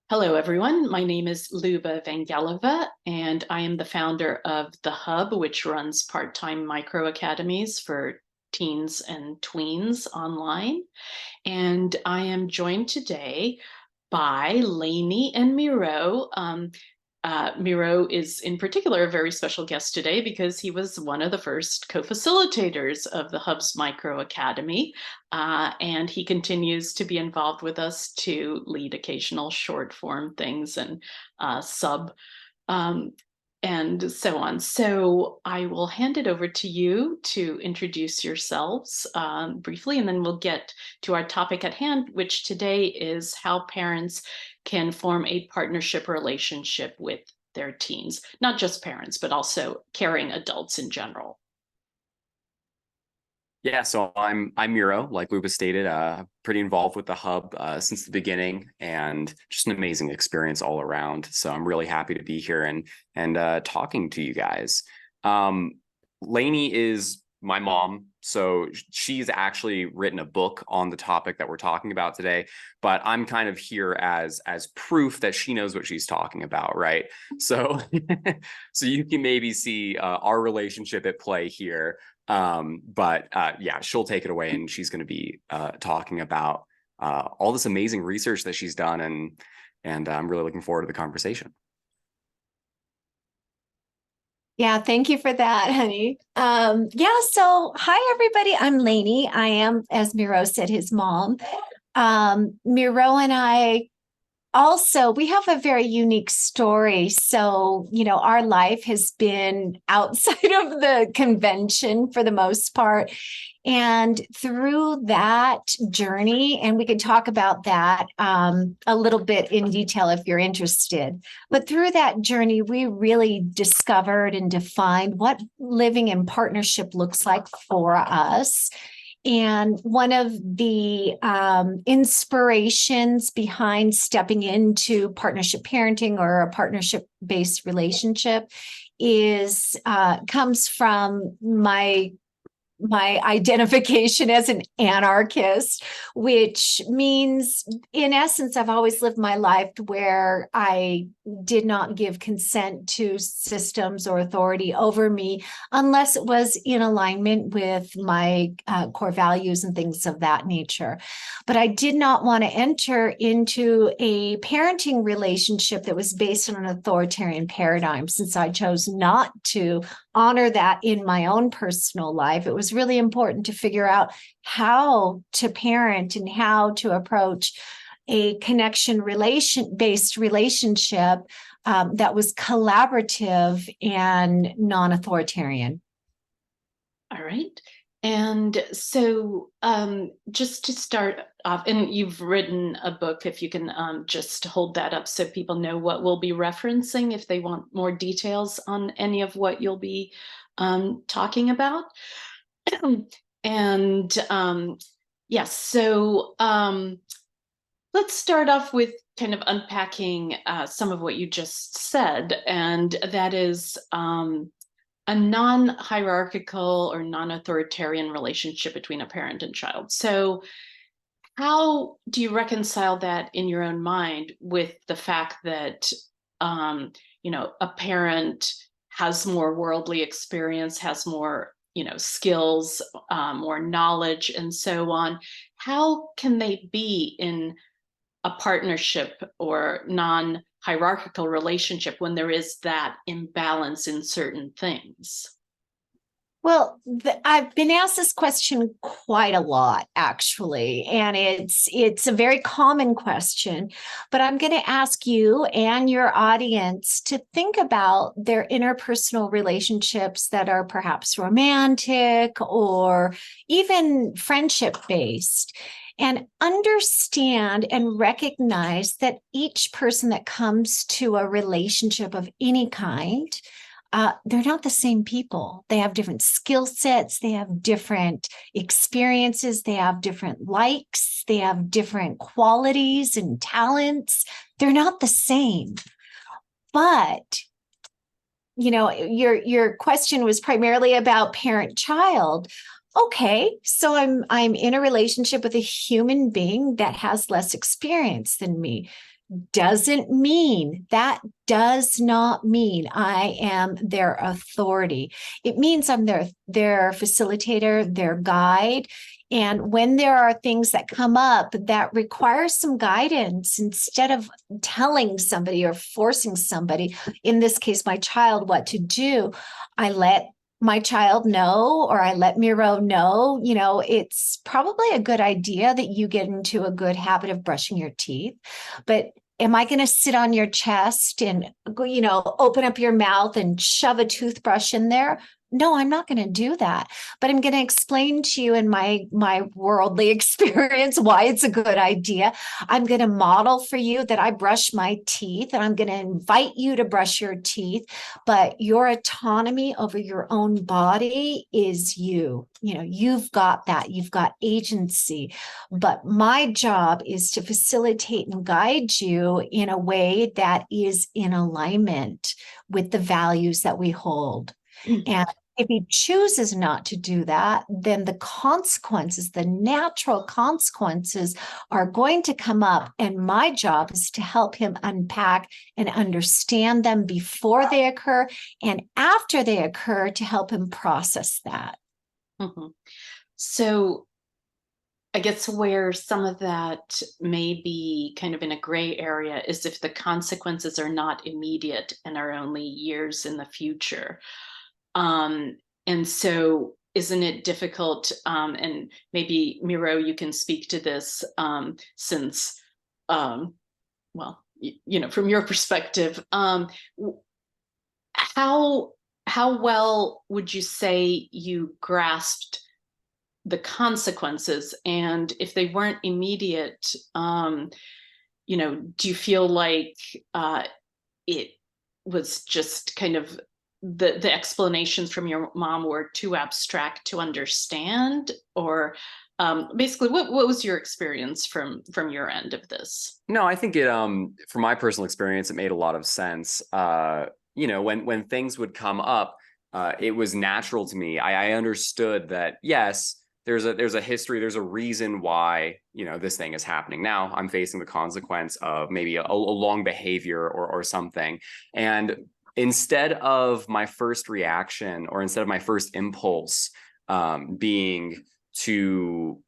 Hello, everyone. My name is Luba Vangelova, and I am the founder of The Hub, which runs part-time micro academies for teens and tweens online. And I am joined today by Lainie and Miró. Miró is in particular a very special guest today because he was one of the first co-facilitators of the Hub's Micro Academy, and he continues to be involved with us to lead occasional short form things and sub um, and so on. So I will hand it over to you to introduce yourselves briefly, and then we'll get to our topic at hand, which today is how parents can form a partnership relationship with their teens, not just parents, but also caring adults in general. Yeah, so I'm Miro, like Luba stated, pretty involved with the Hub since the beginning, and just an amazing experience all around. So I'm really happy to be here and talking to you guys. Lainie is my mom, so she's actually written a book on the topic that we're talking about today. But I'm kind of here as proof that she knows what she's talking about, right? So so you can maybe see our relationship at play here. But yeah, she'll take it away, and she's going to be talking about all this amazing research that she's done, and I'm really looking forward to the conversation. Yeah, thank you for that, honey. So hi everybody. I'm Lainie. I am, as Miró said, his mom. Miró and I also, we have a very unique story. So, our life has been outside of the convention for the most part. And through that journey, and we can talk about that a little bit in detail if you're interested. But through that journey, we really discovered and defined what living in partnership looks like for us. And one of the inspirations behind stepping into partnership parenting or a partnership-based relationship comes from my identification as an anarchist, which means, in essence, I've always lived my life where I did not give consent to systems or authority over me unless it was in alignment with my core values and things of that nature. But I did not want to enter into a parenting relationship that was based on an authoritarian paradigm, since I chose not to honor that in my own personal life. It was really important to figure out how to parent and how to approach a based relationship that was collaborative and non-authoritarian. All right. And so just to start off, and you've written a book, if you can just hold that up so people know what we'll be referencing if they want more details on any of what you'll be talking about. And yes, so let's start off with kind of unpacking some of what you just said, and that is a non-hierarchical or non-authoritarian relationship between a parent and child. So how do you reconcile that in your own mind with the fact that, a parent has more worldly experience, has more, skills, more knowledge, and so on? How can they be in a partnership or non-hierarchical relationship when there is that imbalance in certain things? Well, I've been asked this question quite a lot, actually, and it's a very common question. But I'm going to ask you and your audience to think about their interpersonal relationships that are perhaps romantic or even friendship-based, and understand and recognize that each person that comes to a relationship of any kind, they're not the same people. They have different skill sets. They have different experiences. They have different likes. They have different qualities and talents. They're not the same. But, your question was primarily about parent-child. Okay, so I'm in a relationship with a human being that has less experience than me. does not mean I am their authority. It means I'm their facilitator, their guide. And when there are things that come up that require some guidance, instead of telling somebody or forcing somebody, in this case, my child, what to do, I let my child know, or I let Miró know, it's probably a good idea that you get into a good habit of brushing your teeth. But am I going to sit on your chest and, open up your mouth and shove a toothbrush in there? No, I'm not going to do that. But I'm going to explain to you in my worldly experience why it's a good idea. I'm going to model for you that I brush my teeth, and I'm going to invite you to brush your teeth. But your autonomy over your own body is you. You've got that. You've got agency. But my job is to facilitate and guide you in a way that is in alignment with the values that we hold. And if he chooses not to do that, then the consequences, the natural consequences, are going to come up. And my job is to help him unpack and understand them before they occur, and after they occur, to help him process that. Mm-hmm. So I guess where some of that may be kind of in a gray area is if the consequences are not immediate and are only years in the future. And so isn't it difficult, and maybe Miró, you can speak to this, since, well, from your perspective, how well would you say you grasped the consequences? And if they weren't immediate, do you feel like it was just kind of the explanations from your mom were too abstract to understand? Or basically, what was your experience from your end of this? No, I think it from my personal experience, it made a lot of sense. When things would come up, it was natural to me. I understood that, yes, there's a history, there's a reason why, this thing is happening. Now I'm facing the consequence of maybe a long behavior or something. And instead of my first reaction, or instead of my first impulse being to,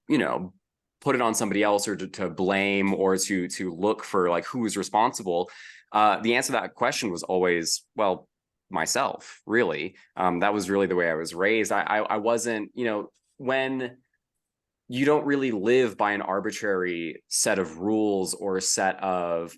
put it on somebody else, or to blame, or to look for like who is responsible, the answer to that question was always, well, myself, really. That was really the way I was raised. I wasn't, when you don't really live by an arbitrary set of rules or a set of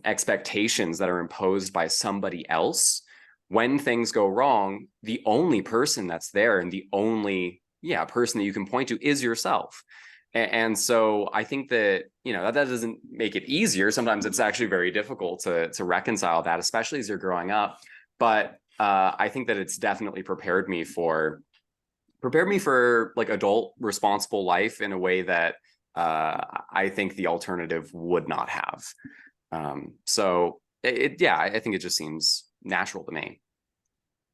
expectations that are imposed by somebody else, when things go wrong, the only person that's there, and the only person that you can point to, is yourself. And so I think that, that doesn't make it easier. Sometimes it's actually very difficult to reconcile that, especially as you're growing up. But I think that it's definitely prepared me for like adult responsible life in a way that I think the alternative would not have. So I think it just seems natural to me.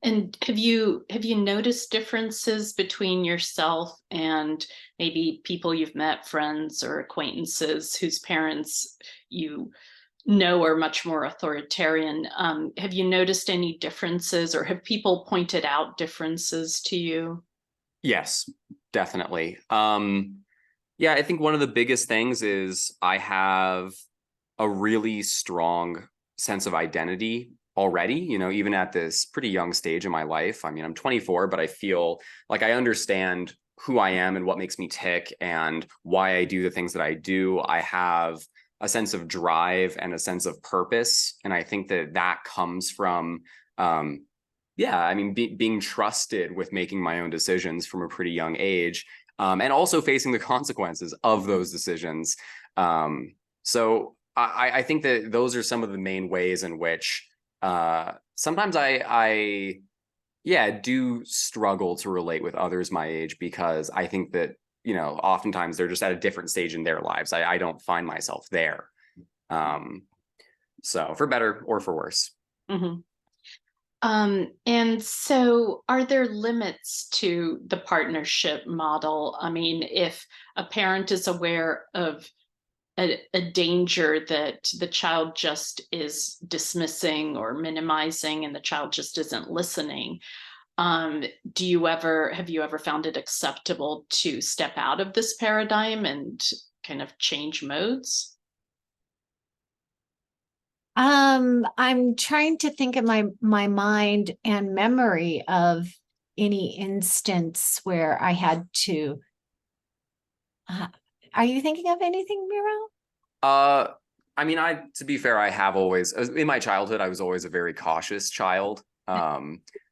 And have you noticed differences between yourself and maybe people you've met, friends or acquaintances whose parents are much more authoritarian? Have you noticed any differences, or have people pointed out differences to you? Yes, definitely. I think one of the biggest things is I have a really strong sense of identity already, even at this pretty young stage in my life. I mean, I'm 24, but I feel like I understand who I am and what makes me tick and why I do the things that I do. I have a sense of drive and a sense of purpose. And I think that comes from, being trusted with making my own decisions from a pretty young age, and also facing the consequences of those decisions. So I think that those are some of the main ways in which sometimes I do struggle to relate with others my age, because I think that, oftentimes they're just at a different stage in their lives. I don't find myself there. So for better or for worse. Mm-hmm. And so are there limits to the partnership model? I mean, if a parent is aware of a danger that the child just is dismissing or minimizing and the child just isn't listening. Have you ever found it acceptable to step out of this paradigm and kind of change modes? I'm trying to think in my mind and memory of any instance where I had to. Are you thinking of anything, Miró? I mean, to be fair, I have always, in my childhood, I was always a very cautious child.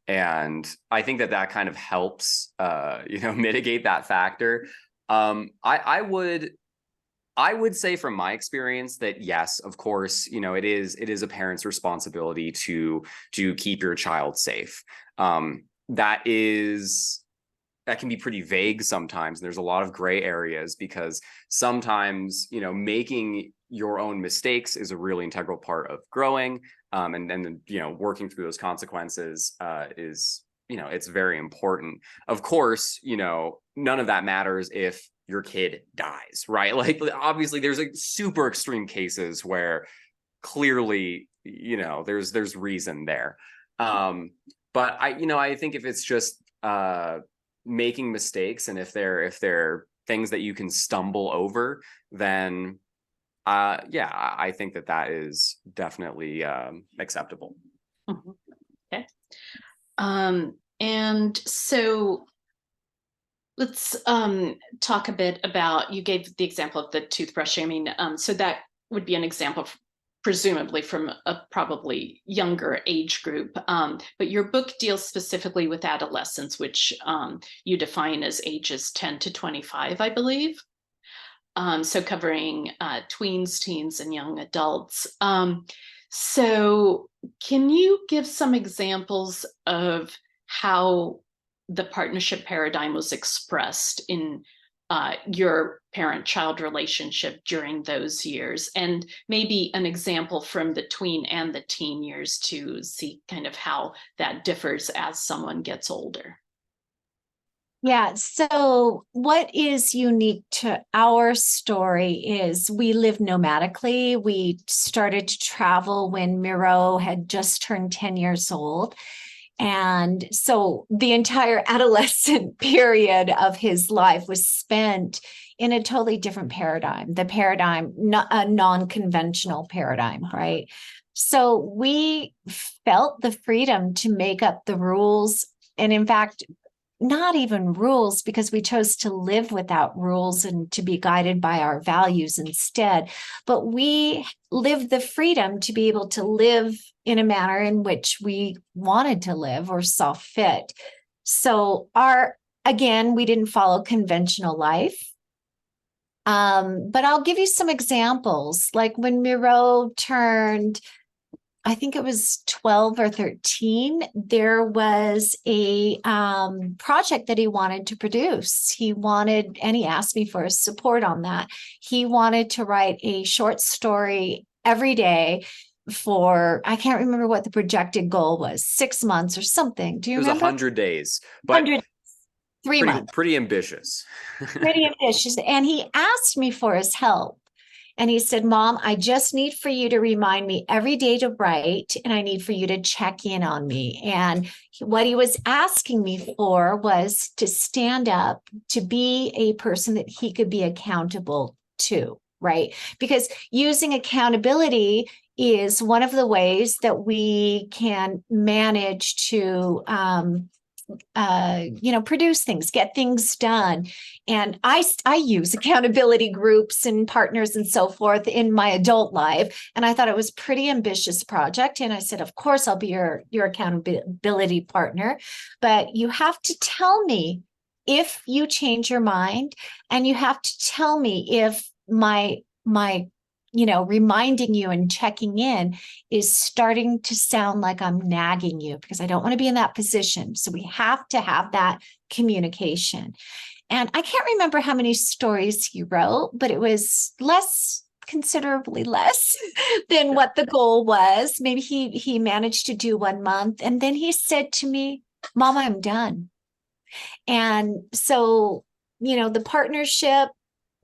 And I think that kind of helps, mitigate that factor. I would say from my experience that yes, of course, it is a parent's responsibility to keep your child safe. That can be pretty vague sometimes. There's a lot of gray areas because sometimes, making your own mistakes is a really integral part of growing. And then, working through those consequences is, it's very important. Of course, none of that matters if your kid dies, right? Like, obviously there's super extreme cases where clearly, there's reason there. But I think if it's just making mistakes, and if they're things that you can stumble over, then I think that is definitely acceptable. Mm-hmm. Okay. And so let's talk a bit about, you gave the example of the toothbrushing. I mean, so that would be an example presumably from a probably younger age group. But your book deals specifically with adolescents, which you define as ages 10 to 25, I believe. So covering tweens, teens, and young adults. So can you give some examples of how the partnership paradigm was expressed in your parent-child relationship during those years, and maybe an example from the tween and the teen years to see kind of how that differs as someone gets older? Yeah, so what is unique to our story is we live nomadically. We started to travel when Miró had just turned 10 years old. And so the entire adolescent period of his life was spent in a totally different paradigm, the paradigm, not a non-conventional paradigm, right? So we felt the freedom to make up the rules. And in fact, not even rules, because we chose to live without rules and to be guided by our values instead. But we lived the freedom to be able to live in a manner in which we wanted to live or saw fit. So again, we didn't follow conventional life. But I'll give you some examples. Like when Miró turned, I think it was 12 or 13, there was a project that he wanted to produce. And he asked me for his support on that. He wanted to write a short story every day for, I can't remember what the projected goal was, 6 months or something. Do you remember? It was 100 days, but 100, 3 months. Pretty ambitious. Pretty ambitious. And he asked me for his help. And he said, Mom, I just need for you to remind me every day to write, and I need for you to check in on me. And what he was asking me for was to stand up, to be a person that he could be accountable to, right? Because using accountability is one of the ways that we can manage to produce things, get things done. And I use accountability groups and partners and so forth in my adult life. And I thought it was a pretty ambitious project. And I said, of course, I'll be your accountability partner, but you have to tell me if you change your mind, and you have to tell me if my reminding you and checking in is starting to sound like I'm nagging you, because I don't want to be in that position. So we have to have that communication. And I can't remember how many stories he wrote, but it was considerably less than what the goal was. Maybe he managed to do 1 month. And then he said to me, Mom, I'm done. And so, the partnership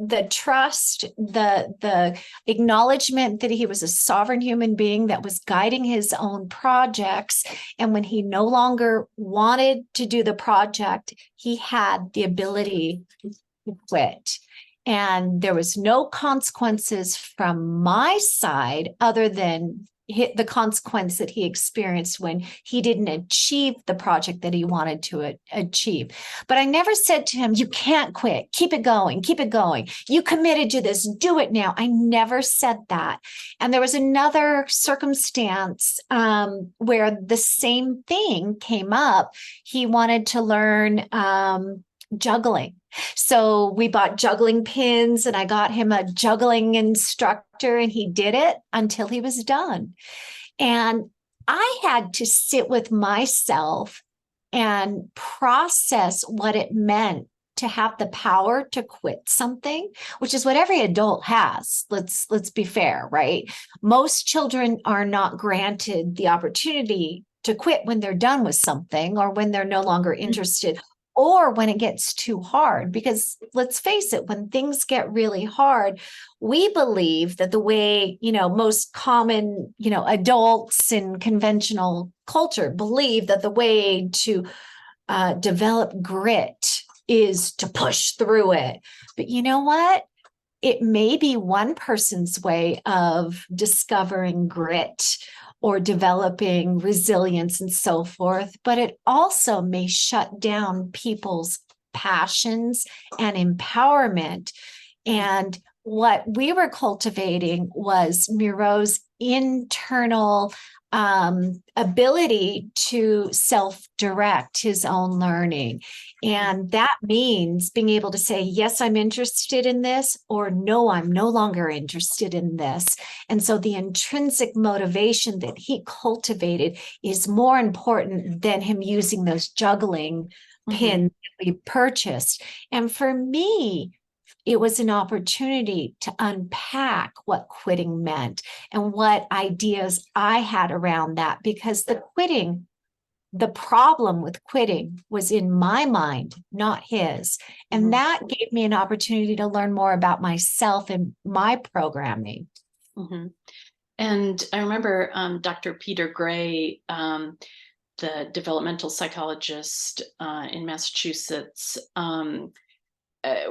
the trust, the acknowledgement that he was a sovereign human being that was guiding his own projects. And when he no longer wanted to do the project, he had the ability to quit. And there was no consequences from my side other than the consequence that he experienced when he didn't achieve the project that he wanted to achieve. But I never said to him, you can't quit, keep it going, keep it going. You committed to this, do it now. I never said that. And there was another circumstance where the same thing came up. He wanted to learn juggling. So we bought juggling pins and I got him a juggling instructor and he did it until he was done. And I had to sit with myself and process what it meant to have the power to quit something, which is what every adult has. Let's be fair, right? Most children are not granted the opportunity to quit when they're done with something or when they're no longer interested. Or when it gets too hard, because let's face it, when things get really hard, we believe that the way, most common, adults in conventional culture believe that the way to develop grit is to push through it. But you know what? It may be one person's way of discovering grit or developing resilience and so forth, but it also may shut down people's passions and empowerment. And what we were cultivating was Miró's internal ability to self-direct his own learning. And that means being able to say, yes, I'm interested in this, or no, I'm no longer interested in this. And so the intrinsic motivation that he cultivated is more important than him using those juggling pins that we purchased. And for me, it was an opportunity to unpack what quitting meant and what ideas I had around that, because the problem with quitting was in my mind, not his. And that gave me an opportunity to learn more about myself and my programming. And I remember Dr. Peter Gray, the developmental psychologist in Massachusetts,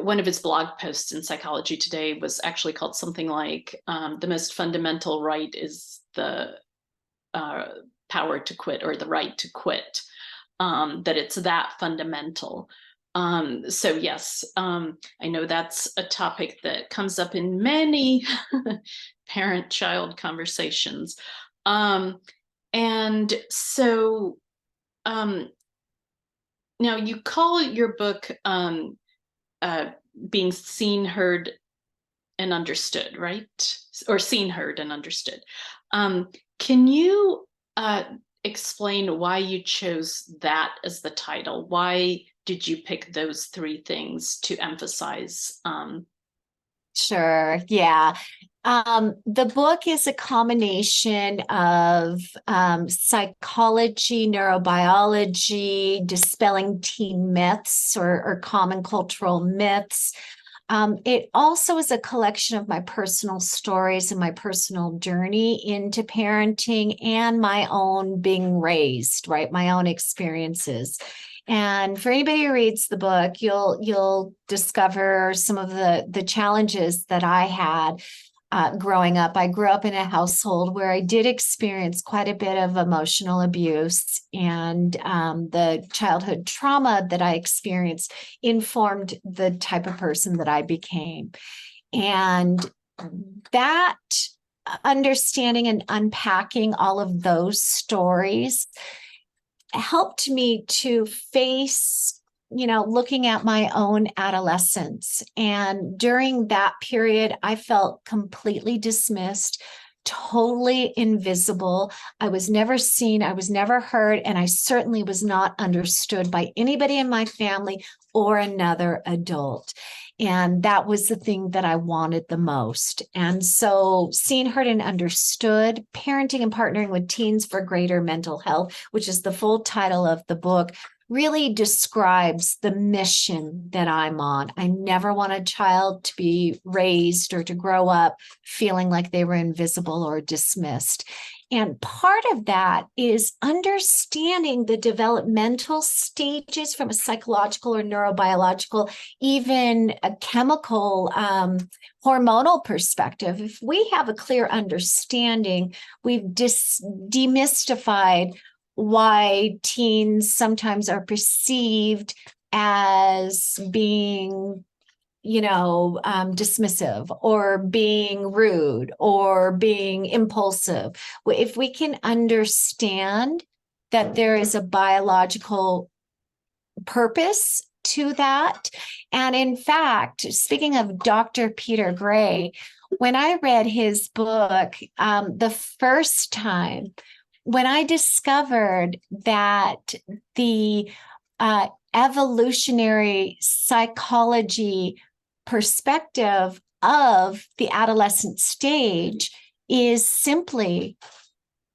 one of his blog posts in Psychology Today was actually called something like the most fundamental right is the power to quit, or the right to quit, that it's that fundamental. So yes, I know that's a topic that comes up in many parent-child conversations. And so now you call your book being seen, heard, and understood, right? Or seen, heard, and understood. Can you explain why you chose that as the title? Why did you pick those three things to emphasize? Sure. Yeah. The book is a combination of psychology, neurobiology, dispelling teen myths or common cultural myths. It also is a collection of my personal stories and my personal journey into parenting and my own being raised, right? My own experiences. And for anybody who reads the book, you'll discover some of the challenges that I had growing up. I grew up in a household where I did experience quite a bit of emotional abuse, and the childhood trauma that I experienced informed the type of person that I became. And that understanding and unpacking all of those stories helped me to face, looking at my own adolescence. And during that period, I felt completely dismissed, totally invisible. I was never seen, I was never heard, and I certainly was not understood by anybody in my family or another adult. And that was the thing that I wanted the most. And so Seen, Heard, and Understood, Parenting and Partnering with Teens for Greater Mental Health, which is the full title of the book, really describes the mission that I'm on. I never want a child to be raised or to grow up feeling like they were invisible or dismissed. And part of that is understanding the developmental stages from a psychological or neurobiological, even a chemical, hormonal perspective. If we have a clear understanding, we've demystified why teens sometimes are perceived as being dismissive or being rude or being impulsive. If we can understand that there is a biological purpose to that. And in fact, speaking of Dr. Peter Gray, when I read his book the first time, when I discovered that the evolutionary psychology perspective of the adolescent stage is simply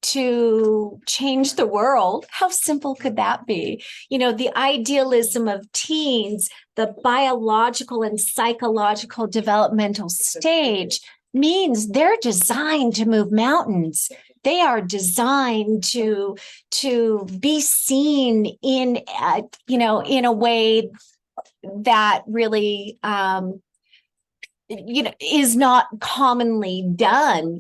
to change the world. How simple could that be? The idealism of teens, the biological and psychological developmental stage means they're designed to move mountains. They are designed to be seen in a way that really is not commonly done.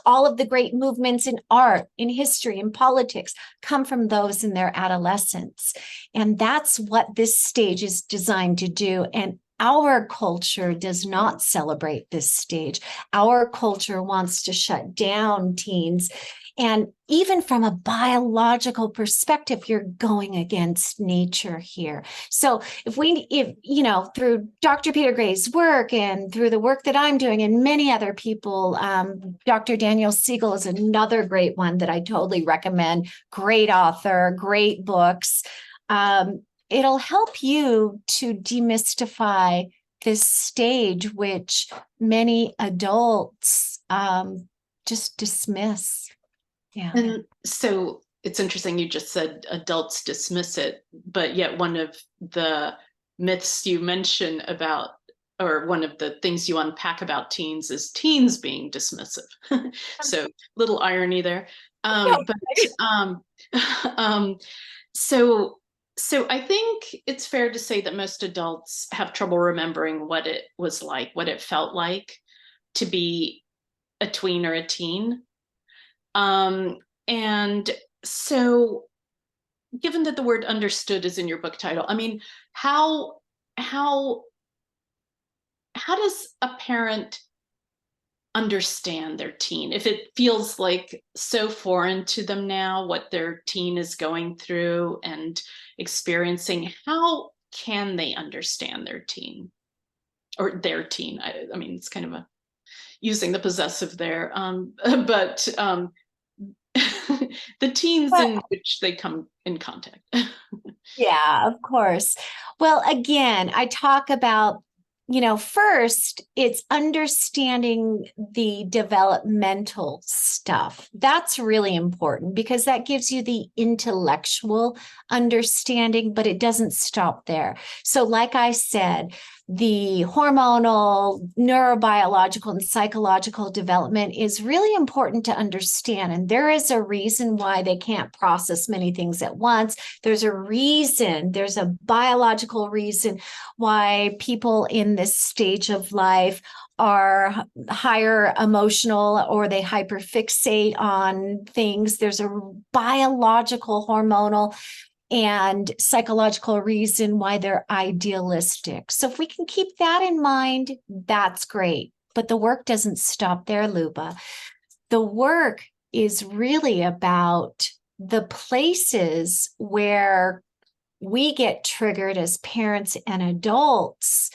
All of the great movements in art, in history, in politics come from those in their adolescence. And that's what this stage is designed to do. And our culture does not celebrate this stage. Our culture wants to shut down teens. And even from a biological perspective, you're going against nature here. So if through Dr. Peter Gray's work and through the work that I'm doing and many other people, Dr. Miró Siegel is another great one that I totally recommend. Great author, great books. It'll help you to demystify this stage, which many adults just dismiss. Yeah. And so it's interesting, you just said adults dismiss it, but yet one of the myths you mention about, or one of the things you unpack about teens is teens being dismissive. So little irony there. So I think it's fair to say that most adults have trouble remembering what it was like, what it felt like to be a tween or a teen. And so given that the word understood is in your book title, I mean, how does a parent understand their teen if it feels like so foreign to them now, what their teen is going through and experiencing? How can they understand their teen or their teen? I mean, it's kind of using the possessive there, but the teens in which they come in contact. Yeah, of course. Well, again, I talk about, first it's understanding the developmental stuff. That's really important because that gives you the intellectual understanding, but it doesn't stop there. So like I said, the hormonal, neurobiological, and psychological development is really important to understand. And there is a reason why they can't process many things at once. There's a biological reason why people in this stage of life are higher emotional or they hyperfixate on things. There's a biological, hormonal, and psychological reason why they're idealistic. So if we can keep that in mind, that's great. But the work doesn't stop there, Luba. The work is really about the places where we get triggered as parents and adults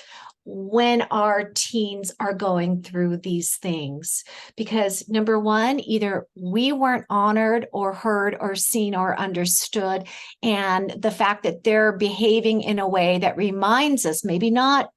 when our teens are going through these things. Because number one, either we weren't honored or heard or seen or understood. And the fact that they're behaving in a way that reminds us, maybe not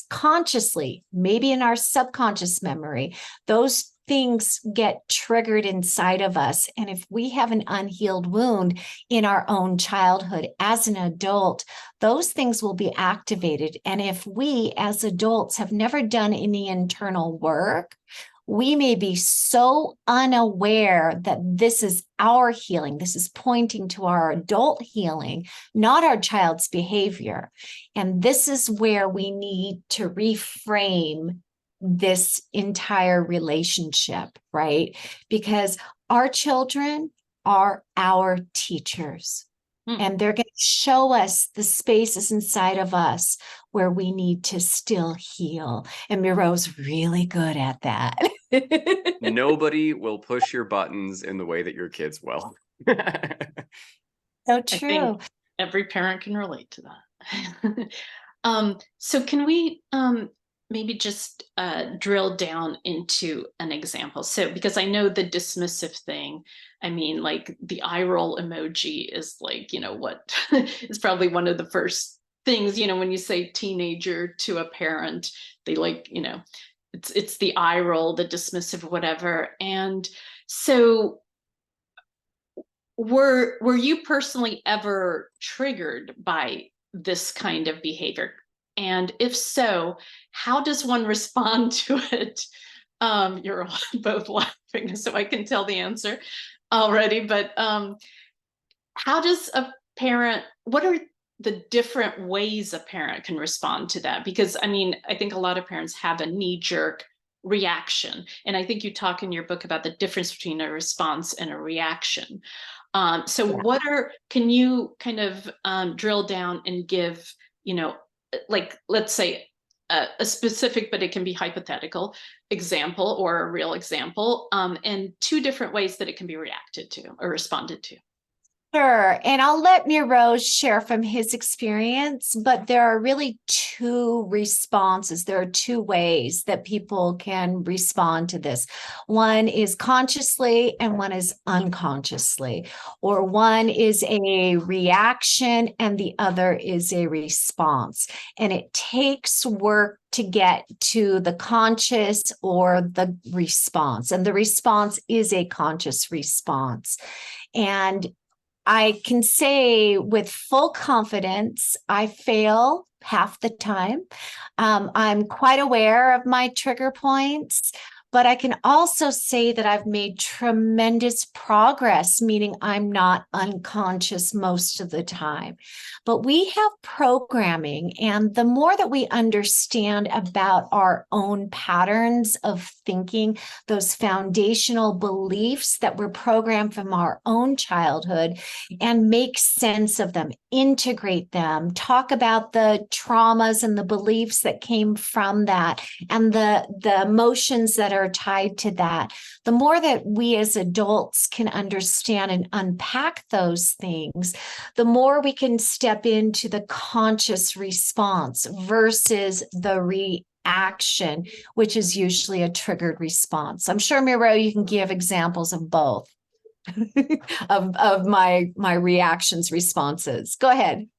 consciously, maybe in our subconscious memory, those things get triggered inside of us. And if we have an unhealed wound in our own childhood as an adult, those things will be activated. And if we as adults have never done any internal work, we may be so unaware that this is our healing. This is pointing to our adult healing, not our child's behavior. And this is where we need to reframe this entire relationship, right? Because our children are our teachers. And they're going to show us the spaces inside of us where we need to still heal. And Miró's really good at that. Nobody will push your buttons in the way that your kids will. So I true. think every parent can relate to that. So can we maybe just drill down into an example? So, because I know the dismissive thing, I mean, like the eye roll emoji is like, what is probably one of the first things, when you say teenager to a parent, they like, it's the eye roll, the dismissive, whatever. And so were you personally ever triggered by this kind of behavior? And if so, how does one respond to it? You're all both laughing, so I can tell the answer already, but how does a parent, what are the different ways a parent can respond to that? Because I mean, I think a lot of parents have a knee-jerk reaction. And I think you talk in your book about the difference between a response and a reaction. So can you kind of drill down and give, like, let's say a specific, but it can be hypothetical example or a real example, and two different ways that it can be reacted to or responded to. Sure. And I'll let Miró share from his experience, but there are really two responses. There are two ways that people can respond to this. One is consciously and one is unconsciously, or one is a reaction and the other is a response. And it takes work to get to the conscious or the response. And the response is a conscious response. And I can say with full confidence, I fail half the time. I'm quite aware of my trigger points, but I can also say that I've made tremendous progress, meaning I'm not unconscious most of the time. But we have programming, and the more that we understand about our own patterns of thinking, those foundational beliefs that were programmed from our own childhood, and make sense of them, integrate them, talk about the traumas and the beliefs that came from that, and the emotions that are tied to that, the more that we as adults can understand and unpack those things, the more we can step into the conscious response versus the reaction, which is usually a triggered response. I'm sure, Miró, you can give examples of both of my reactions, responses. Go ahead.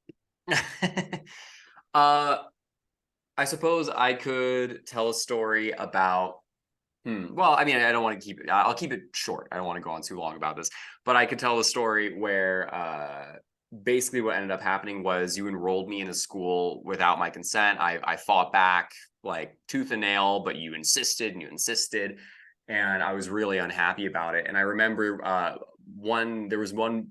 I suppose I could tell a story about well, I mean, I don't want to keep it, I'll keep it short. I don't want to go on too long about this, but I could tell a story where basically what ended up happening was you enrolled me in a school without my consent. I fought back like tooth and nail, but you insisted and you insisted, and I was really unhappy about it. And I remember there was one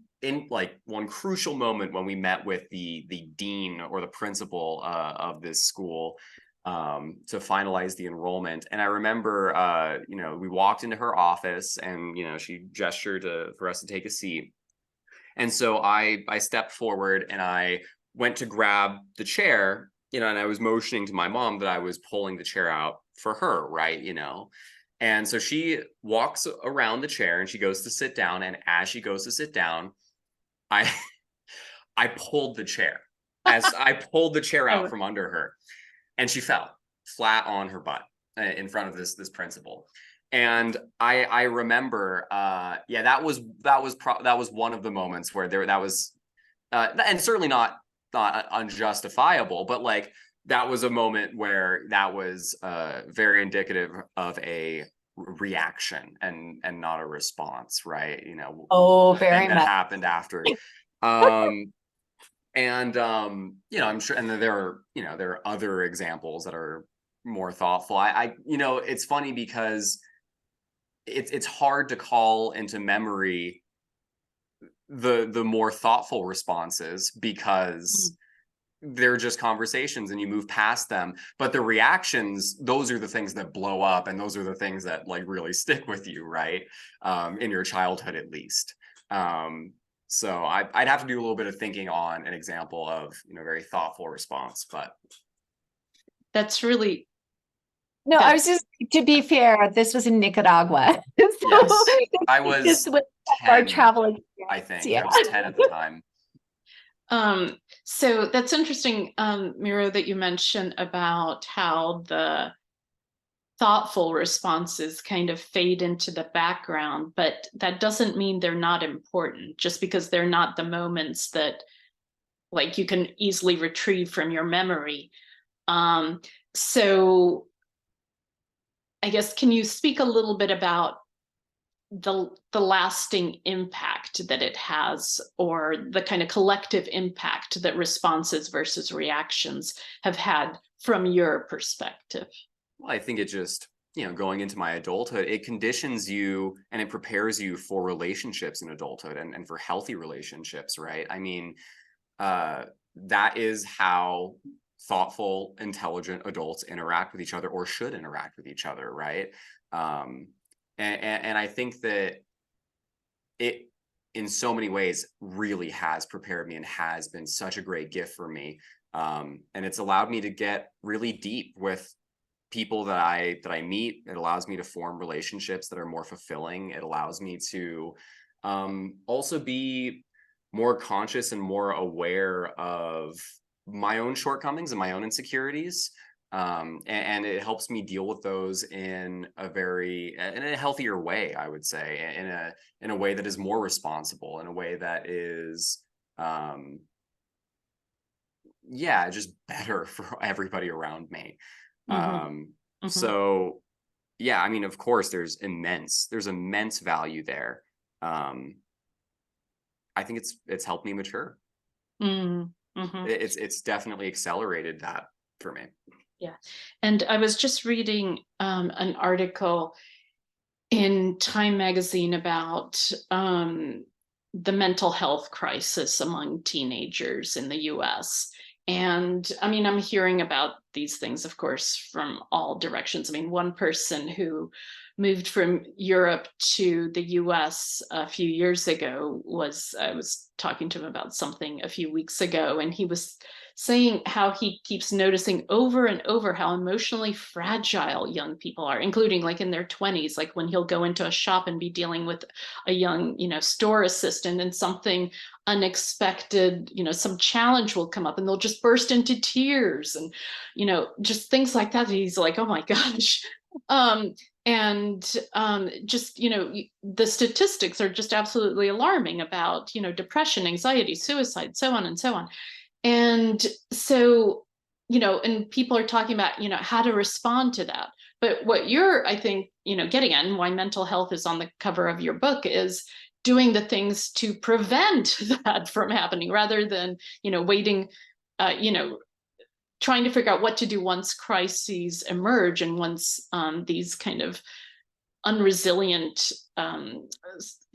crucial moment when we met with the dean or the principal of this school to finalize the enrollment. And I remember, we walked into her office and, she gestured for us to take a seat. And so I stepped forward and I went to grab the chair, and I was motioning to my mom that I was pulling the chair out for her, right? And so she walks around the chair and she goes to sit down. And as she goes to sit down, I pulled the chair out from under her. And she fell flat on her butt in front of this principal. And I remember, that was one of the moments where that was, and certainly not unjustifiable, but like that was a moment where that was very indicative of a reaction and not a response, right? You know, Oh, the very thing that much. happened after. You know, I'm sure, and there are other examples that are more thoughtful. You know, it's funny because it's hard to call into memory the more thoughtful responses because they're just conversations and you move past them. But the reactions, those are the things that blow up, and those are the things that like really stick with you, right? In your childhood, at least. So I'd have to do a little bit of thinking on an example of, you know, very thoughtful response, but That's really No, I was just, to be fair, this was in Nicaragua. So yes, I this was was our 10, travel I experience. think. Yeah. I was 10 at the time. So that's interesting, Miró, that you mentioned about how the thoughtful responses kind of fade into the background, but that doesn't mean they're not important just because they're not the moments that like you can easily retrieve from your memory. So I guess, can you speak a little bit about the lasting impact that it has, or the kind of collective impact that responses versus reactions have had from your perspective? Well, I think it just, you know, going into my adulthood, it conditions you and it prepares you for relationships in adulthood and for healthy relationships, right? I mean, that is how thoughtful, intelligent adults interact with each other, or should interact with each other, right? And I think that it, in so many ways, really has prepared me and has been such a great gift for me. And it's allowed me to get really deep with people that I meet. It allows me to form relationships that are more fulfilling. It allows me to also be more conscious and more aware of my own shortcomings and my own insecurities. And it helps me deal with those in a healthier way, I would say, in a way that is more responsible, in a way that is just better for everybody around me. So yeah, I mean, of course there's immense value there. I think it's helped me mature. It's definitely accelerated that for me. Yeah. And I was just reading an article in Time magazine about the mental health crisis among teenagers in the US. And I mean, I'm hearing about these things, of course, from all directions. I mean, one person who moved from Europe to the US a few years ago I was talking to him about something a few weeks ago, and he was saying how he keeps noticing over and over how emotionally fragile young people are, including like in their 20s, like when he'll go into a shop and be dealing with a young, store assistant, and something unexpected, some challenge will come up and they'll just burst into tears, and, just things like that. He's like, oh my gosh. Just, the statistics are just absolutely alarming about, depression, anxiety, suicide, so on and so on. And so, and people are talking about, how to respond to that. But what you're, I think, getting at, and why mental health is on the cover of your book, is doing the things to prevent that from happening, rather than, waiting, trying to figure out what to do once crises emerge, and once these kind of unresilient,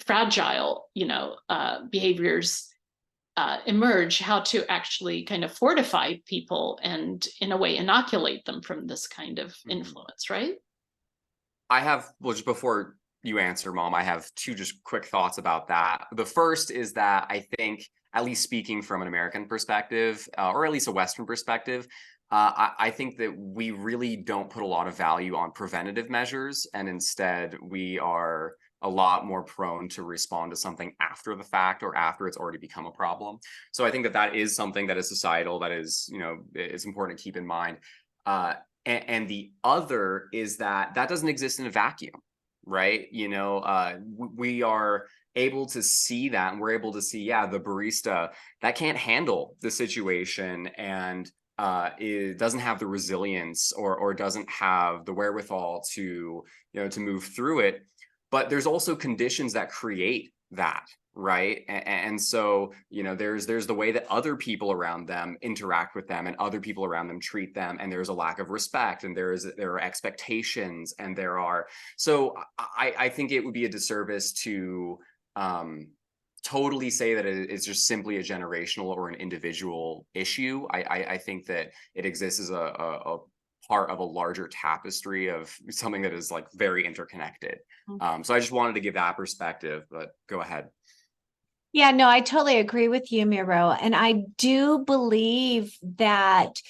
fragile, behaviors emerge, how to actually kind of fortify people and in a way inoculate them from this kind of influence, right? Just before you answer, Mom, I have two just quick thoughts about that. The first is that I think, at least speaking from an American perspective, or at least a Western perspective, I think that we really don't put a lot of value on preventative measures, and instead we are a lot more prone to respond to something after the fact, or after it's already become a problem. So I think that is something that is societal, that is, it's important to keep in mind. And the other is that doesn't exist in a vacuum, right? We are able to see that, and we're able to see, the barista that can't handle the situation, and doesn't have the resilience or doesn't have the wherewithal to, to move through it. But there's also conditions that create that, right? And so, there's the way that other people around them interact with them and other people around them treat them, and there's a lack of respect, and there are expectations, and so I think it would be a disservice to totally say that it's just simply a generational or an individual issue. I think that it exists as a part of a larger tapestry of something that is like very interconnected. So I just wanted to give that perspective, but go ahead. Yeah, no, I totally agree with you, Miró. And I do believe that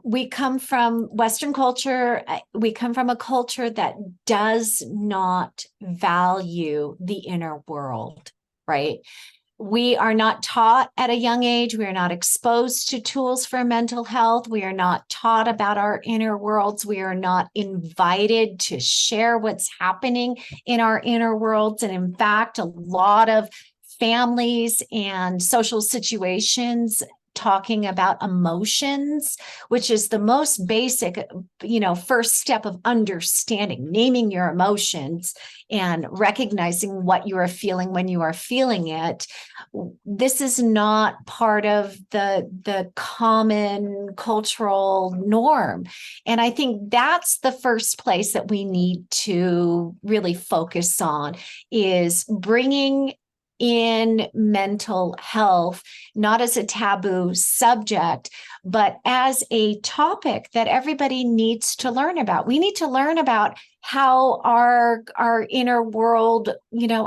we come from Western culture. We come from a culture that does not value the inner world, right? We are not taught at a young age. We are not exposed to tools for mental health. We are not taught about our inner worlds. We are not invited to share what's happening in our inner worlds. And in fact, a lot of families and social situations talking about emotions, which is the most basic, first step of understanding, naming your emotions and recognizing what you are feeling when you are feeling it. This is not part of the common cultural norm. And I think that's the first place that we need to really focus on, is bringing in mental health, not as a taboo subject, but as a topic that everybody needs to learn about. We need to learn about how our inner world,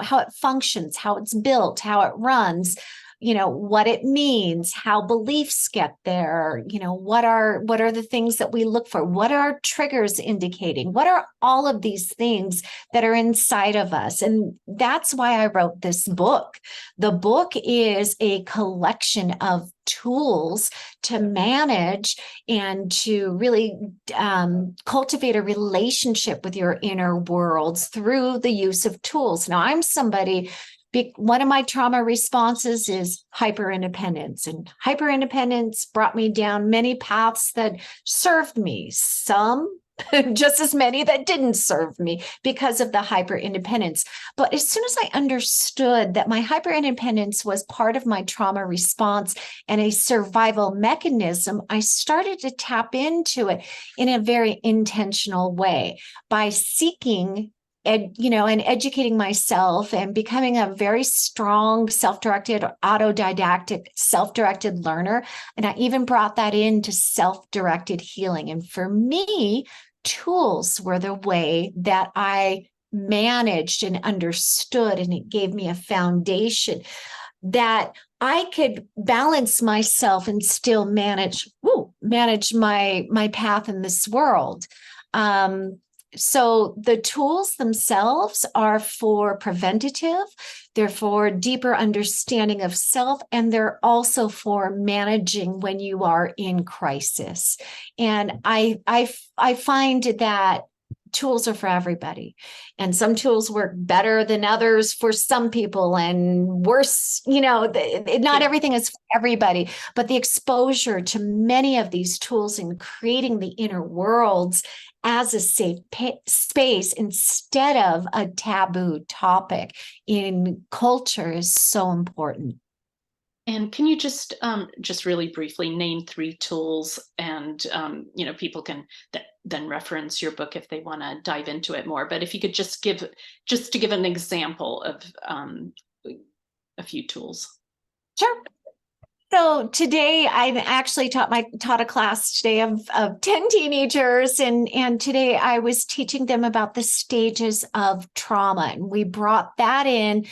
how it functions, how it's built, how it runs, what it means, how beliefs get there, what are the things that we look for, what are triggers indicating, what are all of these things that are inside of us. And that's why I wrote this book. The book is a collection of tools to manage and to really cultivate a relationship with your inner worlds through the use of tools. Now, I'm somebody, one of my trauma responses is hyper-independence, and hyper-independence brought me down many paths that served me, some just as many that didn't serve me because of the hyper-independence. But as soon as I understood that my hyper-independence was part of my trauma response and a survival mechanism, I started to tap into it in a very intentional way by seeking and educating myself and becoming a very strong self-directed, autodidactic, self-directed learner. And I even brought that into self-directed healing. And for me, tools were the way that I managed and understood, and it gave me a foundation that I could balance myself and still manage my path in this world. So the tools themselves are for preventative, they're for deeper understanding of self, and they're also for managing when you are in crisis. And I find that tools are for everybody, and some tools work better than others for some people and worse, not everything is for everybody, but the exposure to many of these tools in creating the inner worlds as a safe space instead of a taboo topic in culture is so important. And can you just really briefly name 3 tools, and people can then reference your book if they want to dive into it more. But if you could just give an example of a few tools. Sure. So today I actually taught a class today of 10 teenagers, and today I was teaching them about the stages of trauma, and we brought that in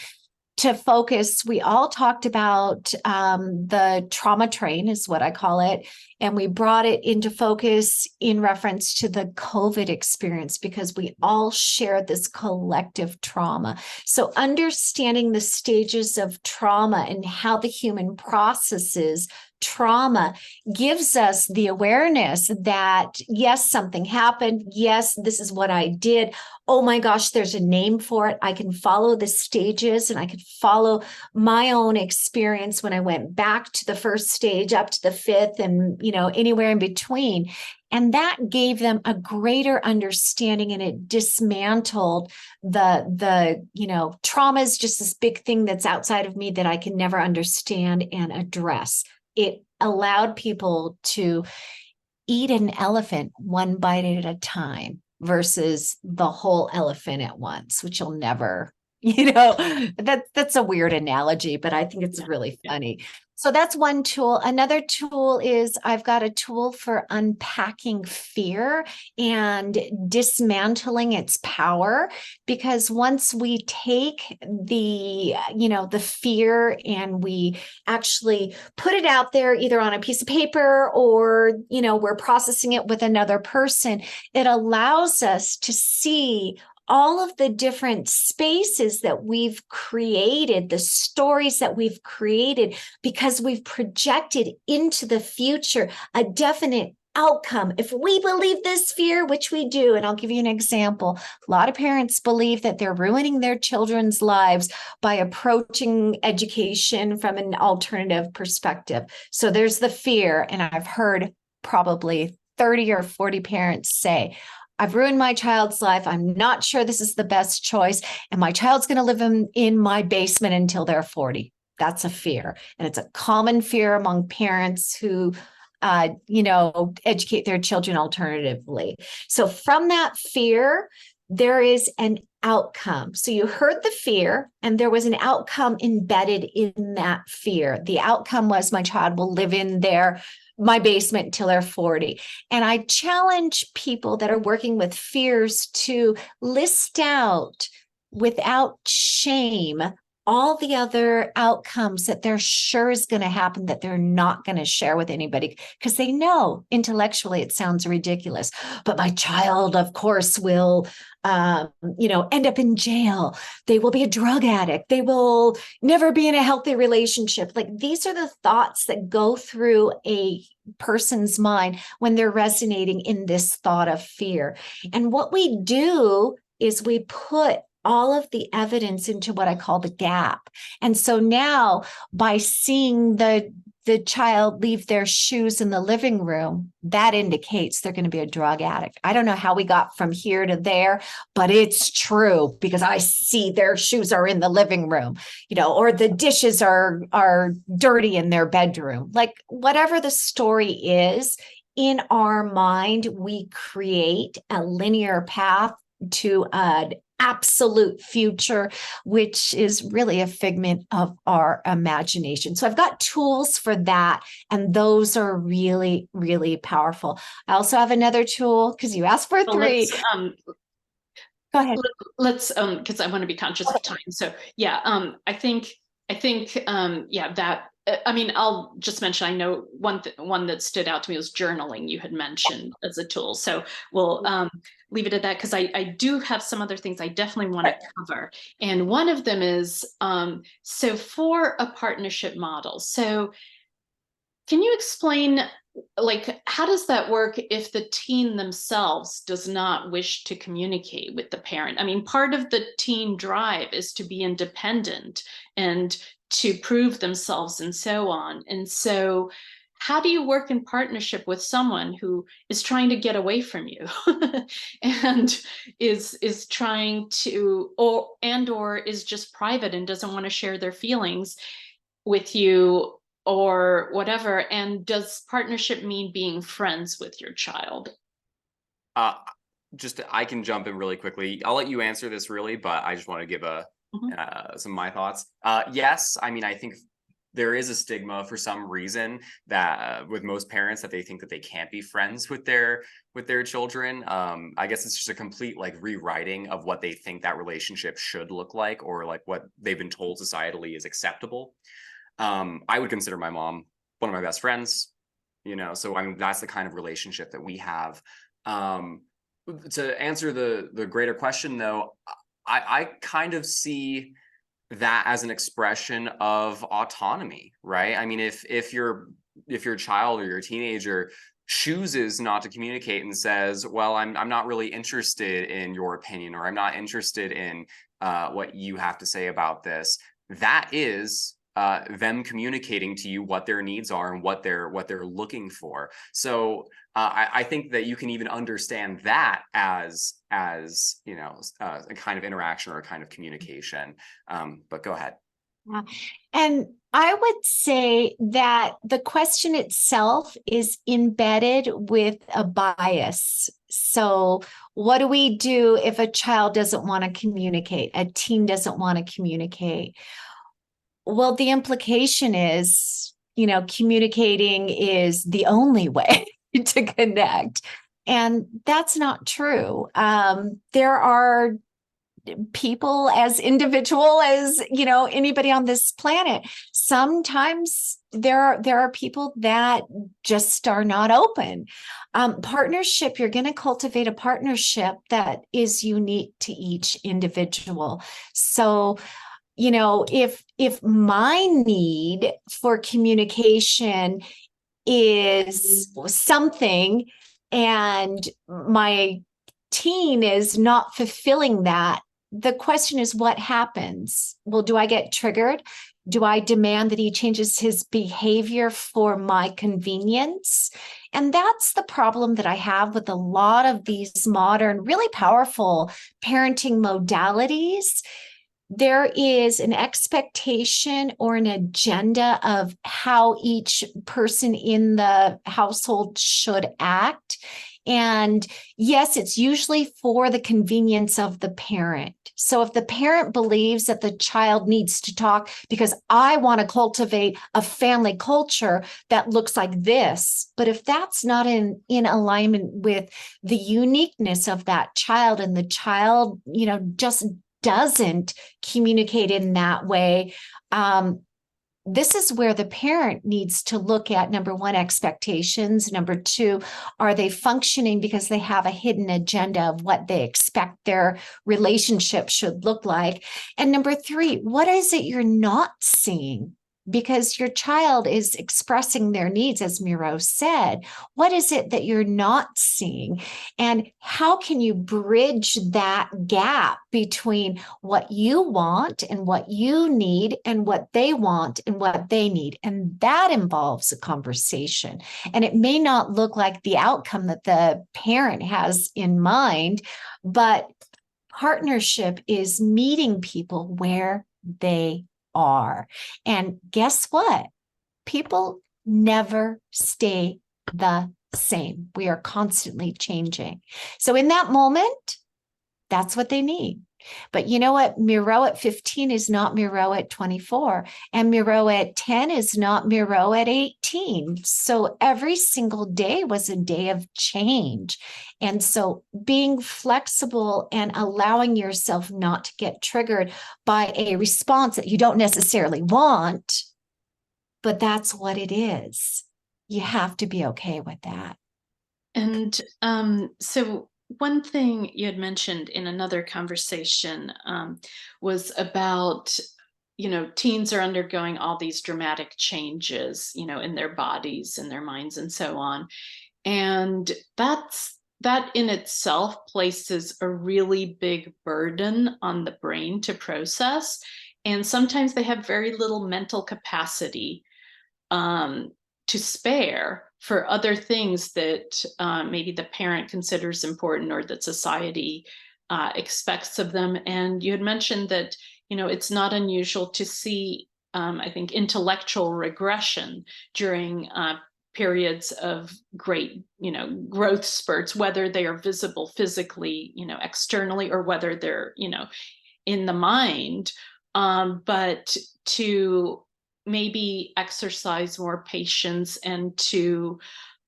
to focus. We all talked about the trauma train is what I call it. And we brought it into focus in reference to the COVID experience, because we all shared this collective trauma. So understanding the stages of trauma and how the human processes trauma gives us the awareness that, yes, something happened. Yes, this is what I did. Oh my gosh, there's a name for it. I can follow the stages, and I could follow my own experience when I went back to the first stage up to the fifth, and, anywhere in between. And that gave them a greater understanding, and it dismantled the trauma is just this big thing that's outside of me that I can never understand and address. It allowed people to eat an elephant one bite at a time versus the whole elephant at once, which you'll never, that's a weird analogy, but I think it's really funny. So that's one tool. Another tool is I've got a tool for unpacking fear and dismantling its power, because once we take the fear and we actually put it out there, either on a piece of paper or, we're processing it with another person, it allows us to see all of the different spaces that we've created, the stories that we've created, because we've projected into the future a definite outcome. If we believe this fear, which we do, and I'll give you an example, a lot of parents believe that they're ruining their children's lives by approaching education from an alternative perspective. So there's the fear, and I've heard probably 30 or 40 parents say, I've ruined my child's life. I'm not sure this is the best choice. And my child's going to live in my basement until they're 40. That's a fear. And it's a common fear among parents who, educate their children alternatively. So from that fear, there is an outcome. So you heard the fear, and there was an outcome embedded in that fear. The outcome was my child will live in my basement until they're 40. And I challenge people that are working with fears to list out without shame all the other outcomes that they're sure is going to happen that they're not going to share with anybody, because they know intellectually it sounds ridiculous, but my child, of course, will end up in jail. They will be a drug addict. They will never be in a healthy relationship. Like, these are the thoughts that go through a person's mind when they're resonating in this thought of fear. And what we do is we put all of the evidence into what I call the gap. And so now, by seeing the child leave their shoes in the living room, that indicates they're going to be a drug addict. I don't know how we got from here to there, but it's true, because I see their shoes are in the living room, or the dishes are dirty in their bedroom. Like, whatever the story is, in our mind, we create a linear path to an absolute future, which is really a figment of our imagination. So I've got tools for that, and those are really, really powerful. I also have another tool, because you asked for three. Go ahead. Let's because I want to be conscious of time. So I think that. I mean, I'll just mention, I know one that stood out to me was journaling, you had mentioned as a tool. So we'll leave it at that, because I do have some other things I definitely want to cover. And one of them is, so for a partnership model. So can you explain, like, how does that work if the teen themselves does not wish to communicate with the parent? I mean, part of the teen drive is to be independent and to prove themselves and so on. And so how do you work in partnership with someone who is trying to get away from you and is trying to, or is just private and doesn't want to share their feelings with you or whatever? And does partnership mean being friends with your child? I can jump in really quickly. I'll let you answer this, really, but I just want to give some of my thoughts. Yes, I mean, I think there is a stigma for some reason that with most parents, that they think that they can't be friends with their children. I guess it's just a complete rewriting of what they think that relationship should look like, or like what they've been told societally is acceptable. I would consider my mom one of my best friends, so I mean, that's the kind of relationship that we have. To answer the greater question, though, I kind of see that as an expression of autonomy, right? I mean, if you're your child or your teenager chooses not to communicate and says, well, I'm not really interested in your opinion, or I'm not interested in what you have to say about this, that is them communicating to you what their needs are and what they're looking for. So I think that you can even understand that as you know, a kind of interaction or a kind of communication. But go ahead. Yeah. And I would say that the question itself is embedded with a bias. So what do we do if a child doesn't want to communicate, a teen doesn't want to communicate? Well, the implication is, you know, communicating is the only way to connect. And that's not true. There are people as individual as, you know, anybody on this planet. Sometimes there are people that just are not open. Partnership, you're going to cultivate a partnership that is unique to each individual. So, you know, if my need for communication is something and my teen is not fulfilling that, the question is, what happens? Well, do I get triggered? Do I demand that he changes his behavior for my convenience? And that's the problem that I have with a lot of these modern, really powerful parenting modalities. There is an expectation or an agenda of how each person in the household should act. And yes, it's usually for the convenience of the parent. So if the parent believes that the child needs to talk because I want to cultivate a family culture that looks like this, but if that's not in alignment with the uniqueness of that child, and the child, you know, just doesn't communicate in that way, this is where the parent needs to look at, number one, expectations. Number two, are they functioning because they have a hidden agenda of what they expect their relationship should look like? And number three, what is it you're not seeing? Because your child is expressing their needs, as Miró said. What is it that you're not seeing? And how can you bridge that gap between what you want and what you need and what they want and what they need? And that involves a conversation. And it may not look like the outcome that the parent has in mind, but partnership is meeting people where they are. And guess what? People never stay the same. We are constantly changing. So in that moment, that's what they need. But you know what? Miró at 15 is not Miró at 24. And Miró at 10 is not Miró at 18. So every single day was a day of change. And so being flexible and allowing yourself not to get triggered by a response that you don't necessarily want, but that's what it is. You have to be okay with that. And so one thing you had mentioned in another conversation was about, you know, teens are undergoing all these dramatic changes, you know, in their bodies and their minds and so on. And that in itself places a really big burden on the brain to process. And sometimes they have very little mental capacity to spare for other things that maybe the parent considers important or that society expects of them. And you had mentioned that, you know, it's not unusual to see, I think, intellectual regression during periods of great, you know, growth spurts, whether they are visible physically, you know, externally, or whether they're, you know, in the mind. But to maybe exercise more patience and to,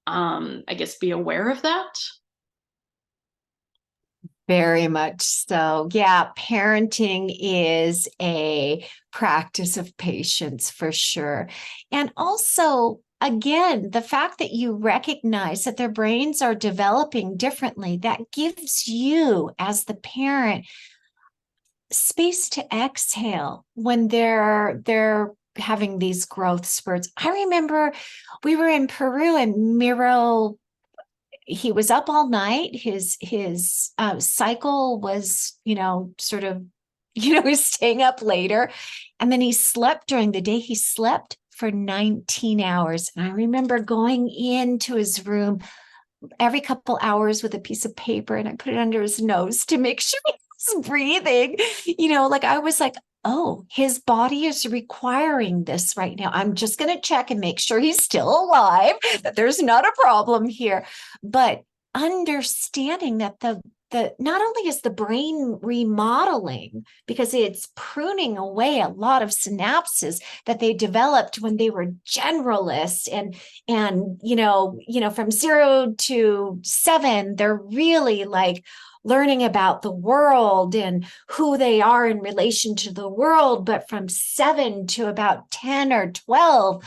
I guess, be aware of that. Very much so. Yeah, parenting is a practice of patience for sure. And also, again, the fact that you recognize that their brains are developing differently, that gives you, as the parent, space to exhale when they're having these growth spurts. I remember we were in Peru and Miró, he was up all night. His cycle was, sort of, he was staying up later. And then he slept during the day. He slept for 19 hours. And I remember going into his room every couple hours with a piece of paper, and I put it under his nose to make sure he was breathing. I was like, oh, his body is requiring this right now. I'm just going to check and make sure he's still alive, that there's not a problem here. But understanding that the not only is the brain remodeling, because it's pruning away a lot of synapses that they developed when they were generalists, and from 0 to 7, they're really like learning about the world and who they are in relation to the world. But from 7 to about 10 or 12,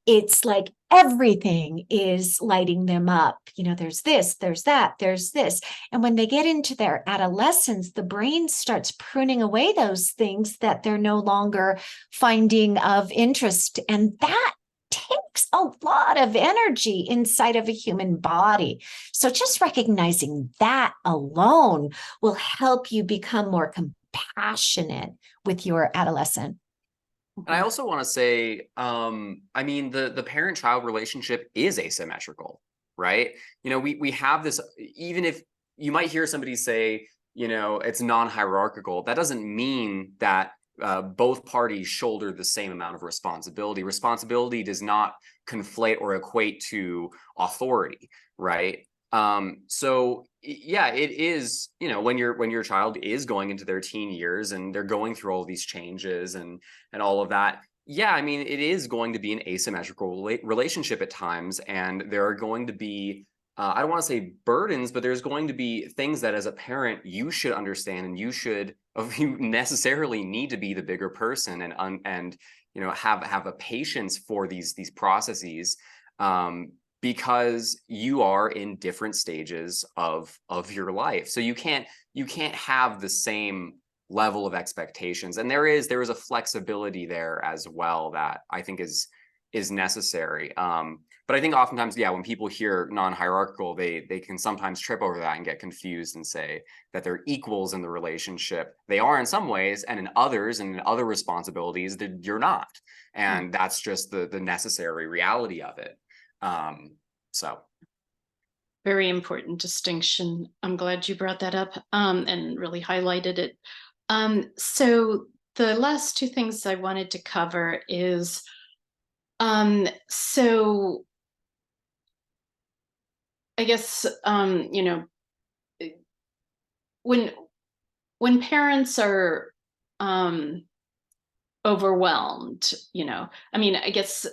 it's like everything is lighting them up. There's this, there's that, there's this. And when they get into their adolescence, the brain starts pruning away those things that they're no longer finding of interest. And that takes a lot of energy inside of a human body. So just recognizing that alone will help you become more compassionate with your adolescent. And I also want to say, the parent-child relationship is asymmetrical, right? We have this, even if you might hear somebody say, it's non-hierarchical, that doesn't mean that both parties shoulder the same amount of responsibility. Responsibility does not conflate or equate to authority, right? So yeah, it is, when your child is going into their teen years and they're going through all these changes and all of that. Yeah, it is going to be an asymmetrical relationship at times, and there are going to be I don't want to say burdens, but there's going to be things that as a parent you should understand, and you necessarily need to be the bigger person and have a patience for these processes. Because you are in different stages of your life. So you can't have the same level of expectations. And there is a flexibility there as well that I think is necessary. But I think oftentimes, when people hear non-hierarchical, they can sometimes trip over that and get confused and say that they're equals in the relationship. They are in some ways, and in others and in other responsibilities, that you're not. And that's just the necessary reality of it. So very important distinction. I'm glad you brought that up and really highlighted it. So the last two things I wanted to cover is so I guess when parents are overwhelmed, I guess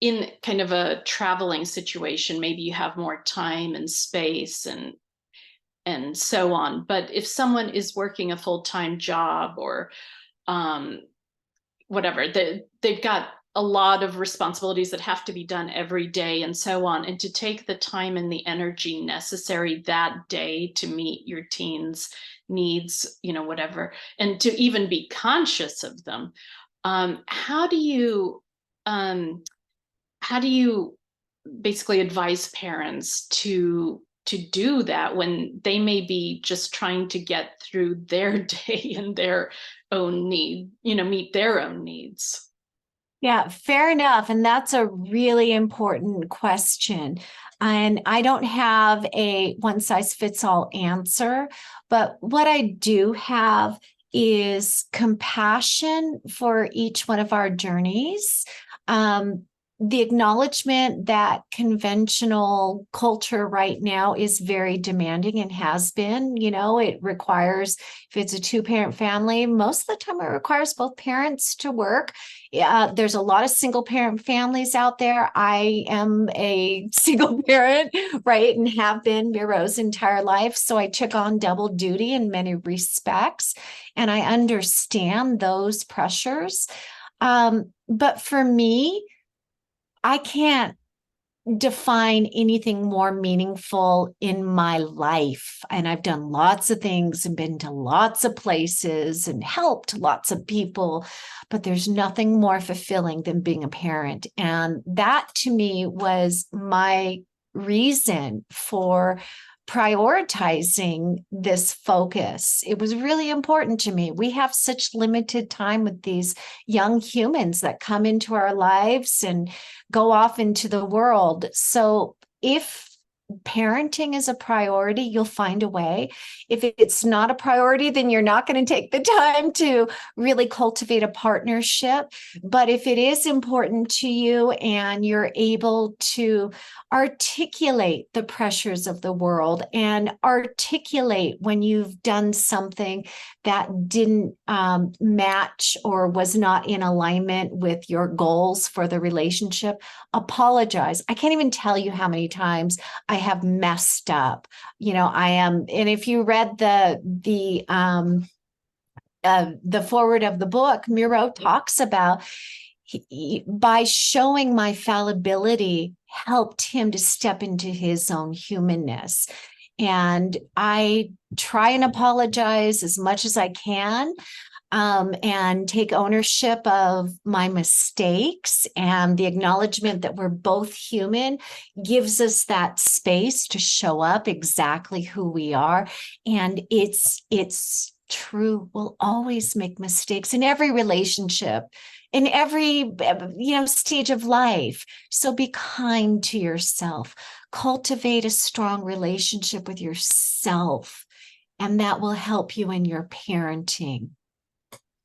in kind of a traveling situation, maybe you have more time and space and so on. But if someone is working a full-time job or whatever, they've got a lot of responsibilities that have to be done every day and so on. And to take the time and the energy necessary that day to meet your teens' needs, whatever, and to even be conscious of them. How do you basically advise parents to do that when they may be just trying to get through their day and their own need, meet their own needs? Yeah, fair enough. And that's a really important question. And I don't have a one-size-fits-all answer, but what I do have is compassion for each one of our journeys. The acknowledgement that conventional culture right now is very demanding and has been. It requires, if it's a 2-parent family, most of the time it requires both parents to work. There's a lot of single parent families out there. I am a single parent, right? And have been Miró's entire life. So I took on double duty in many respects, and I understand those pressures. But for me, I can't define anything more meaningful in my life. And I've done lots of things and been to lots of places and helped lots of people, but there's nothing more fulfilling than being a parent. And that to me was my reason for prioritizing this focus. It was really important to me. We have such limited time with these young humans that come into our lives and go off into the world. So if parenting is a priority, you'll find a way. If it's not a priority, then you're not going to take the time to really cultivate a partnership. But if it is important to you and you're able to articulate the pressures of the world and articulate when you've done something that didn't match or was not in alignment with your goals for the relationship, apologize. I can't even tell you how many times I have messed up. I am, and if you read the foreword of the book, Miró talks about by showing my fallibility helped him to step into his own humanness. And I try and apologize as much as I can. And take ownership of my mistakes, and the acknowledgement that we're both human gives us that space to show up exactly who we are. And it's true. We'll always make mistakes in every relationship, in every stage of life. So be kind to yourself. Cultivate a strong relationship with yourself, and that will help you in your parenting.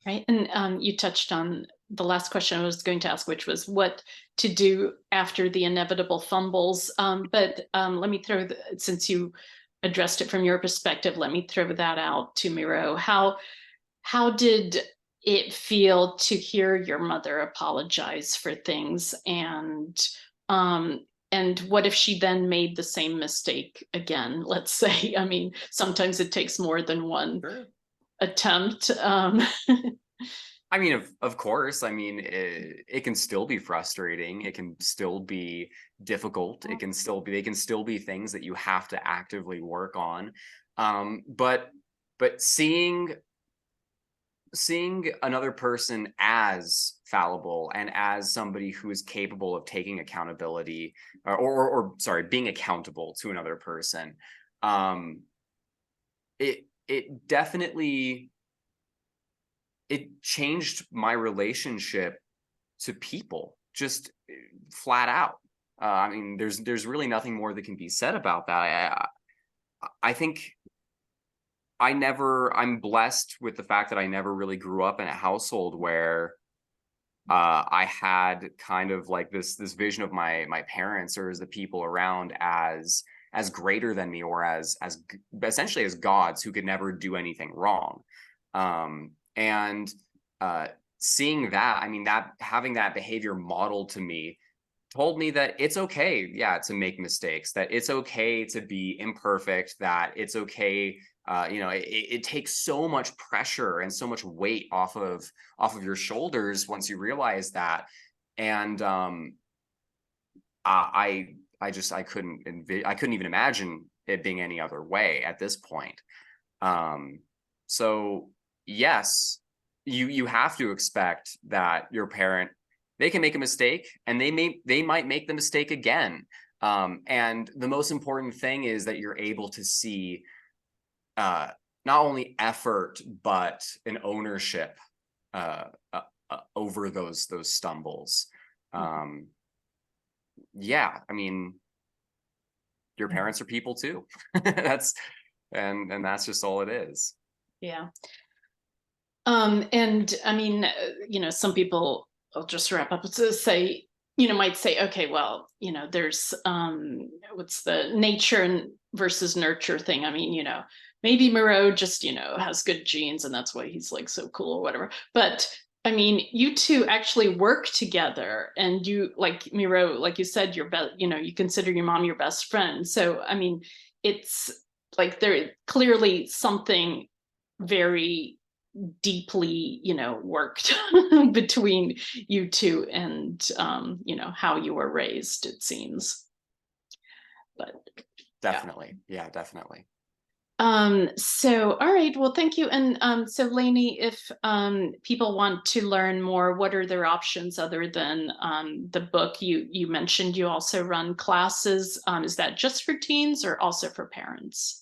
Right. And you touched on the last question I was going to ask, which was what to do after the inevitable fumbles. But let me since you addressed it from your perspective, let me throw that out to Miró. How did it feel to hear your mother apologize for things? And what if she then made the same mistake again? Let's say, I mean, sometimes it takes more than one. Sure. Attempt. I mean, of course, I mean, it can still be frustrating. It can still be difficult. They can still be things that you have to actively work on. But seeing another person as fallible and as somebody who is capable of taking accountability or being accountable to another person, it definitely, it changed my relationship to people, just flat out. I mean, there's really nothing more that can be said about that. I think I'm blessed with the fact that I never really grew up in a household where I had kind of like this vision of my parents or as the people around as greater than me, or as essentially as gods who could never do anything wrong. And seeing that, I mean, that having that behavior modeled to me told me that it's okay, to make mistakes, that it's okay to be imperfect, that it's okay. It takes so much pressure and so much weight off of your shoulders once you realize that. And I couldn't even imagine it being any other way at this point. So yes, you have to expect that your parent, they can make a mistake and they might make the mistake again. And the most important thing is that you're able to see not only effort, but an ownership over those stumbles. I mean, your parents are people too. that's just all it is. Yeah. And I mean, some people, I'll just wrap up to say, might say, okay, well, there's what's the nature versus nurture thing. I mean, maybe Miró just, has good genes and that's why he's like so cool or whatever. But I mean, you two actually work together, and you, like Miró, like you said, you consider your mom your best friend. So, I mean, it's like there clearly something very deeply, worked between you two and, how you were raised, it seems. but Definitely. Yeah, definitely. So, all right, well, thank you. And so Lainie, if people want to learn more, what are their options other than the book? You mentioned you also run classes. Is that just for teens or also for parents?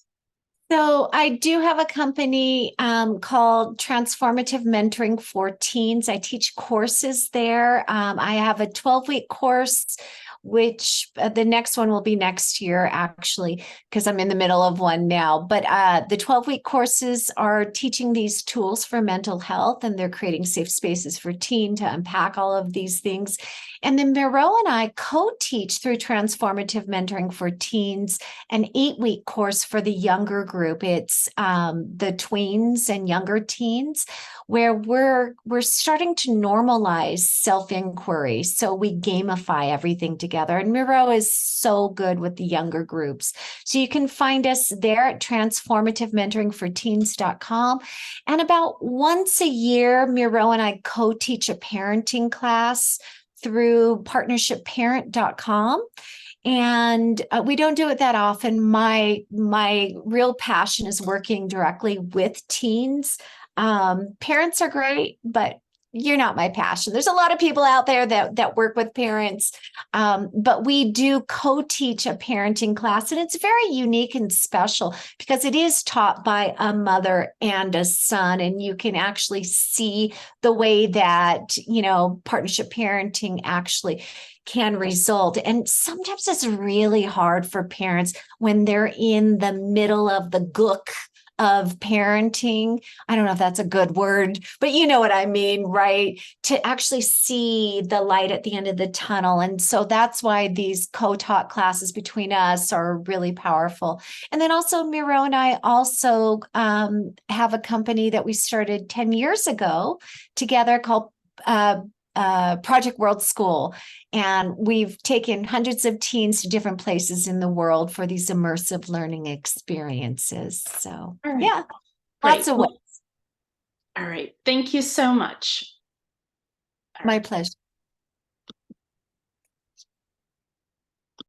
So I do have a company called Transformative Mentoring for Teens. I teach courses there. I have a 12-week course, which the next one will be next year, actually, because I'm in the middle of one now. But the 12-week courses are teaching these tools for mental health, and they're creating safe spaces for teen to unpack all of these things. And then Miró and I co-teach through Transformative Mentoring for Teens an 8-week course for the younger group. It's the tweens and younger teens, where we're starting to normalize self-inquiry. So we gamify everything together. And Miró is so good with the younger groups. So you can find us there at transformativementoringforteens.com. And about once a year, Miró and I co-teach a parenting class through partnershipparent.com. And we don't do it that often. My real passion is working directly with teens. Parents are great, but you're not my passion. There's a lot of people out there that work with parents, but we do co-teach a parenting class, and it's very unique and special because it is taught by a mother and a son, and you can actually see the way that, partnership parenting actually can result. And sometimes it's really hard for parents when they're in the middle of the gook of parenting. I don't know if that's a good word, but you know what I mean, right? To actually see the light at the end of the tunnel. And so that's why these co-taught classes between us are really powerful. And then also Miró and I also have a company that we started 10 years ago together called Project World School. And we've taken hundreds of teens to different places in the world for these immersive learning experiences. So, All right. yeah, Great. lots of ways. All right. Thank you so much. My pleasure.